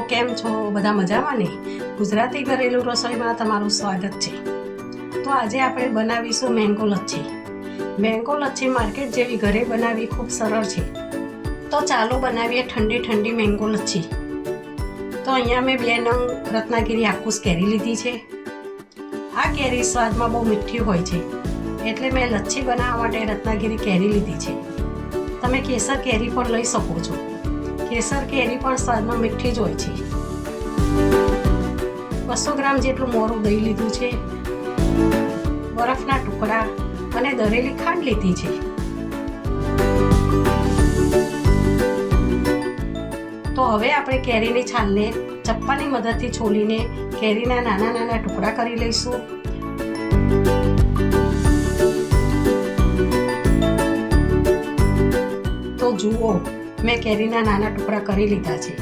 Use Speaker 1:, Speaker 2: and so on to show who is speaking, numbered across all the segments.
Speaker 1: કેમ છો બધા મજામાં ને? ગુજરાતી ઘરેલું રસોઈમાં તમારું સ્વાગત છે। તો આજે આપણે બનાવીશું મેંગો લચ્છી। મેંગો લચ્છી માર્કેટ જેવી ઘરે બનાવવી ખૂબ સરળ છે। તો ચાલો બનાવીએ ઠંડી ઠંડી મેંગો લચ્છી। તો અહીંયા મેં 2 નંગ રત્નાગીરી હાફૂસ કેરી લીધી છે। આ કેરી સ્વાદમાં બહુ મીઠી હોય છે, એટલે મેં લચ્છી બનાવવા માટે રત્નાગીરી કેરી લીધી છે। તમે કેસર કેરી પણ લઈ શકો છો। કેસર કેરી પણ સ્વાદમાં મીઠી જ હોય છે। 200 ગ્રામ જેટલું મોરું દહીં લીધું છે, બરફના ટુકડા અને દળેલી ખાંડ લીધી છે। તો હવે આપણે કેરીની છાલને ચપ્પાની મદદથી છોલીને કેરીના નાના નાના ટુકડા કરી લઈશું। તો જુઓ, મેં કેરીના નાના ટુકડા કરી લીધા છે।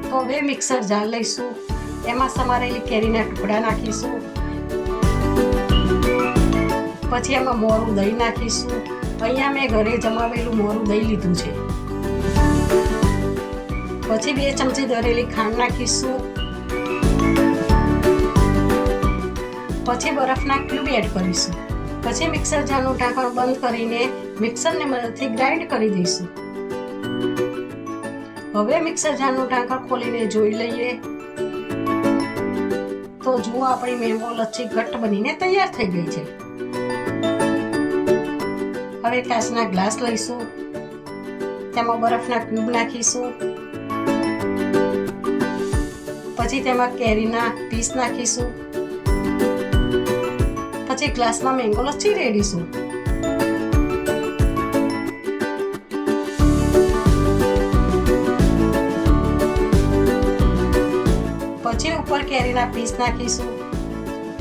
Speaker 1: તો હવે મિક્સર જાર લઈશું, એમાં સમારેલી કેરીના ટુકડા નાખીશું, પછી એમાં મોરું દહીં નાખીશું। અહીંયા મેં ઘરે જમાવેલું મોરું દહીં લીધું છે। પછી 2 ચમચી દળેલી ખાંડ નાખીશું, પછી બરફના ક્યુબ એડ કરીશું। પછી મિક્સર જારનું ઢાંકણ બંધ કરીને મિક્સરની મદદથી ગ્રાઇન્ડ કરી દઈશું। હવે મિક્સર જારનું ઢાંકણ ખોલીને જોઈ લઈએ તો જુઓ, આપણી મેંગો લચ્છી ઘટ્ટ બનીને તૈયાર થઈ ગઈ છે। હવે કાચના ગ્લાસ લઈશું, તેમાં બરફના ક્યુબ નાખીશું, પછી તેમાં કેરીના પીસ નાખીશું, પછી ગ્લાસમાં મેંગો લચ્છી રેડીશું। પછી ઉપર કેરીના પીસ નાખીશું।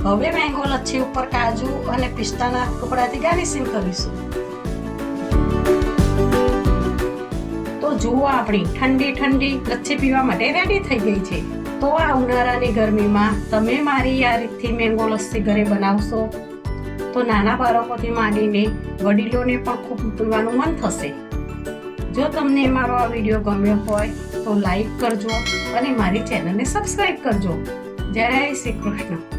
Speaker 1: હવે મેંગો લચ્છી ઉપર કાજુ અને પિસ્તાના ટુકડાથી ગાર્નિશિંગ કરીશું। તો જુઓ, આપણી ઠંડી ઠંડી લચ્છી પીવા માટે રેડી થઈ ગઈ છે। તો આ ઉનાળાની ગરમીમાં તમે મારી આ રીતથી મેંગો લસ્સી ઘરે બનાવશો તો નાના બાળકોથી માંડીને વડીલોને પણ ખૂબ પીવાનું મન થશે। જો તમને મારો આ વિડીયો ગમ્યો હોય તો લાઈક કરજો અને મારી ચેનલને સબસ્ક્રાઇબ કરજો। જય શ્રી કૃષ્ણ।